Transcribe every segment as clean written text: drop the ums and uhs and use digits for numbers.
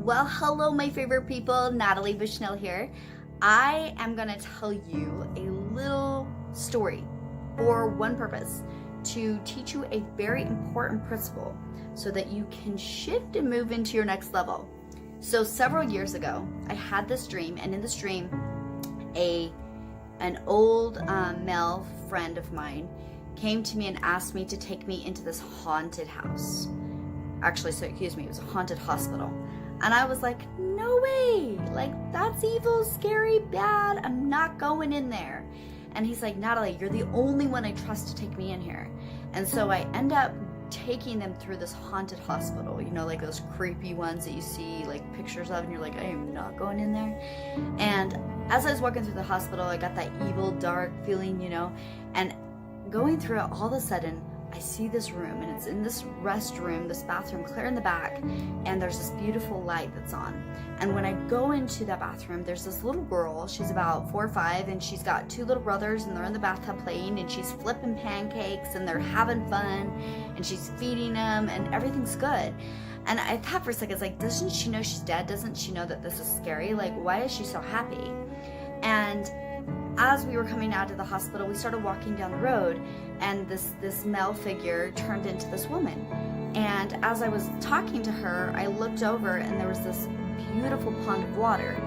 Well, hello, my favorite people. Natalie Bushnell here. I am going to tell you a little story for one purpose, to teach you a very important principle so that you can shift and move into your next level. So several years ago, I had this dream, and in this dream, an old male friend of mine came to me and asked me to take me into this haunted house. Actually, so excuse me, it was a haunted hospital. And I was like, no way, like that's evil, scary, bad, I'm not going in there. And he's like, Natalie, you're the only one I trust to take me in here. And so I end up taking them through this haunted hospital, you know, like those creepy ones that you see like pictures of and you're like, I am not going in there. And as I was walking through the hospital, I got that evil, dark feeling, you know, and going through it, all of a sudden, I see this room, and it's in this restroom, this bathroom, clear in the back, and there's this beautiful light that's on. And when I go into that bathroom, there's this little girl, she's about 4 or 5, and she's got 2 little brothers, and they're in the bathtub playing, and she's flipping pancakes, and they're having fun, and she's feeding them, and everything's good. And I thought for a second, it's like, doesn't she know she's dead? Doesn't she know that this is scary? Like, why is she so happy? And as we were coming out of the hospital, we started walking down the road, and this male figure turned into this woman. And as I was talking to her, I looked over, and there was this beautiful pond of water.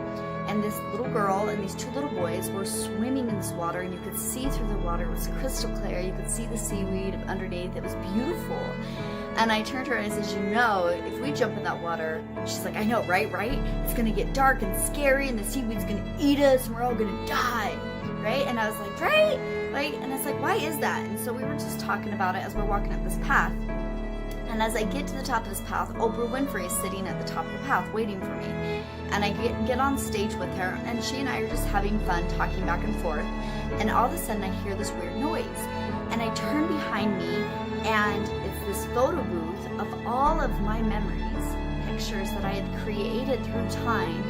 And this little girl and these 2 little boys were swimming in this water, and you could see through the water. It was crystal clear. You could see the seaweed underneath. It was beautiful. And I turned to her and I said, you know, if we jump in that water, she's like, I know, right? It's going to get dark and scary, and the seaweed's going to eat us, and we're all going to die. Right? And I was like, right? And it's like, why is that? And so we were just talking about it as we're walking up this path. And as I get to the top of this path, Oprah Winfrey is sitting at the top of the path waiting for me. And I get on stage with her, and she and I are just having fun talking back and forth. And all of a sudden I hear this weird noise. And I turn behind me, and it's this photo booth of all of my memories, pictures that I had created through time.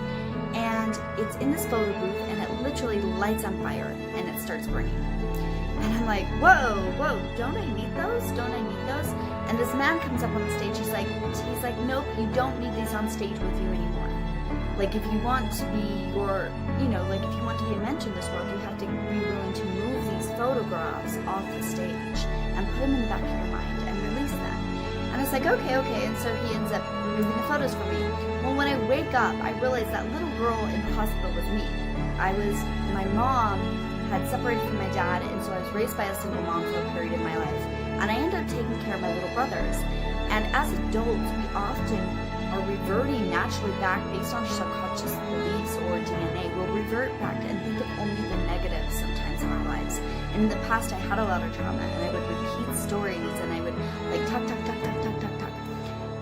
And it's in this photo booth, and it literally lights on fire, and it starts burning. And I'm like, whoa, don't I need those? And this man comes up on the stage, he's like, nope, you don't need these on stage with you anymore. Like, if you want to be like if you want to be a mentor in this world, you have to be willing to move these photographs off the stage and put them in the back of your mind and release them. And it's like, okay. And so he ends up removing the photos for me. Well, when I wake up, I realize that little girl in the hospital was me. My mom had separated from my dad, and so I was raised by a single mom for a period in my life. And I ended up taking care of my little brothers. And as adults, we often are reverting naturally back based on subconscious beliefs or DNA. We'll revert back and think of only the negatives sometimes in our lives. And in the past, I had a lot of trauma, and I would repeat stories, and I would like talk.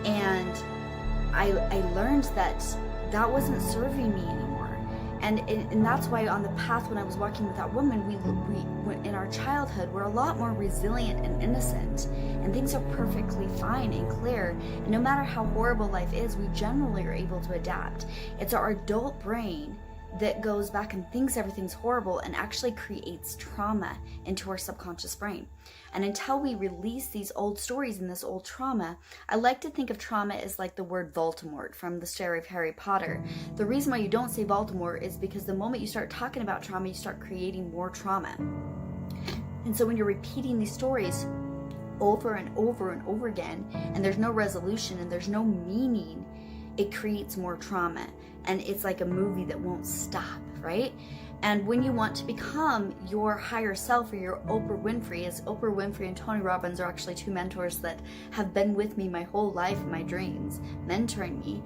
And I learned that wasn't serving me anymore. And that's why on the path when I was walking with that woman, we in our childhood, we're a lot more resilient and innocent, and things are perfectly fine and clear. And no matter how horrible life is, we generally are able to adapt. It's our adult brain that goes back and thinks everything's horrible and actually creates trauma into our subconscious brain. And until we release these old stories and this old trauma, I like to think of trauma as like the word Voldemort from the story of Harry Potter. The reason why you don't say Voldemort is because the moment you start talking about trauma, you start creating more trauma. And so when you're repeating these stories over and over and over again, and there's no resolution and there's no meaning, it creates more trauma. And it's like a movie that won't stop, right? And when you want to become your higher self, or your Oprah Winfrey, as Oprah Winfrey and Tony Robbins are actually 2 mentors that have been with me my whole life, my dreams, mentoring me.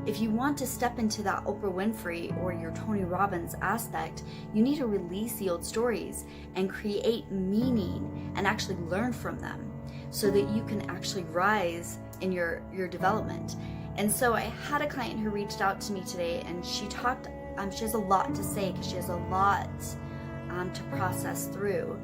If you want to step into that Oprah Winfrey or your Tony Robbins aspect, you need to release the old stories and create meaning and actually learn from them so that you can actually rise in your development. And so I had a client who reached out to me today, and she has a lot to say because she has a lot to process through.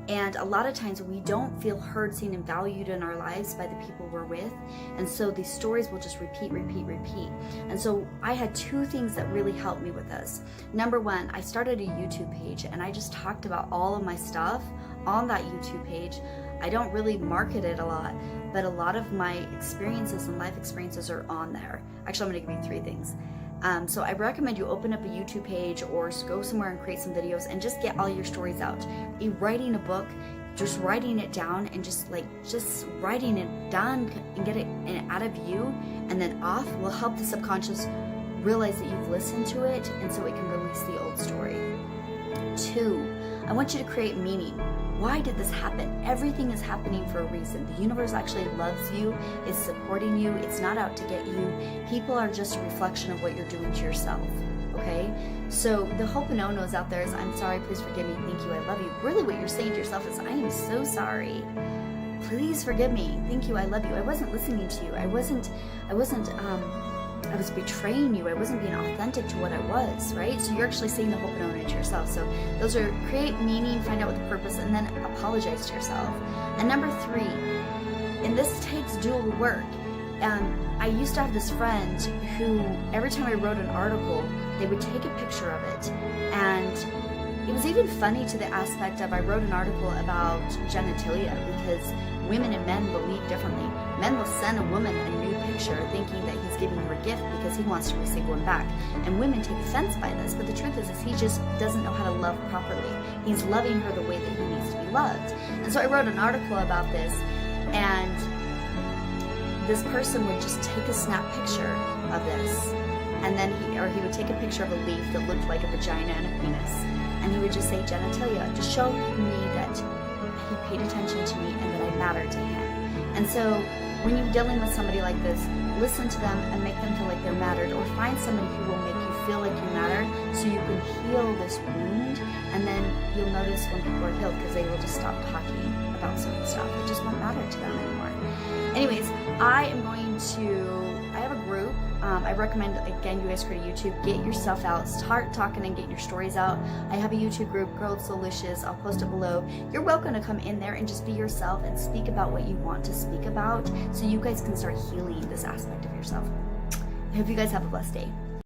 And a lot of times we don't feel heard, seen, and valued in our lives by the people we're with. And so these stories will just repeat. And so I had 2 things that really helped me with this. Number 1, I started a YouTube page, and I just talked about all of my stuff on that YouTube page. I don't really market it a lot, but a lot of my experiences and life experiences are on there. Actually, I'm gonna give you 3 things. So I recommend you open up a YouTube page or go somewhere and create some videos and just get all your stories out. Writing a book, just writing it down and just writing it down and get it out of you and then off will help the subconscious realize that you've listened to it, and so it can release the old story. 2, I want you to create meaning. Why did this happen? Everything is happening for a reason. The universe actually loves you, is supporting you. It's not out to get you. People are just a reflection of what you're doing to yourself. Okay? So the Ho'oponoponos out there is, I'm sorry, please forgive me, thank you, I love you. Really what you're saying to yourself is, I am so sorry. Please forgive me. Thank you, I love you. I wasn't listening to you. I was betraying you. I wasn't being authentic to what I was, right? So you're actually saying the Ho'oponopono to yourself. So those are create meaning, find out what the purpose, and then apologize to yourself. And number 3, and this takes dual work. I used to have this friend who, every time I wrote an article, they would take a picture of it. And it was even funny to the aspect of, I wrote an article about genitalia because women and men believe differently. Men will send a woman a new picture thinking that he's giving her a gift because he wants to receive one back. And women take offense by this, but the truth is he just doesn't know how to love properly. He's loving her the way that he needs to be loved. And so I wrote an article about this, and this person would just take a snap picture of this, and then he would take a picture of a leaf that looked like a vagina and a penis, and he would just say genitalia, to show me that he paid attention to me and that I mattered to him. And so when you're dealing with somebody like this, listen to them and make them feel like they're mattered, or find somebody who will make you feel like you matter so you can heal this wound, and then you'll notice when people are healed because they will just stop talking about certain stuff. It just won't matter to them anymore. Anyways, I have a group. I recommend, again, you guys go to YouTube, get yourself out, start talking and getting your stories out. I have a YouTube group, Girls Delicious. I'll post it below. You're welcome to come in there and just be yourself and speak about what you want to speak about so you guys can start healing this aspect of yourself. I hope you guys have a blessed day.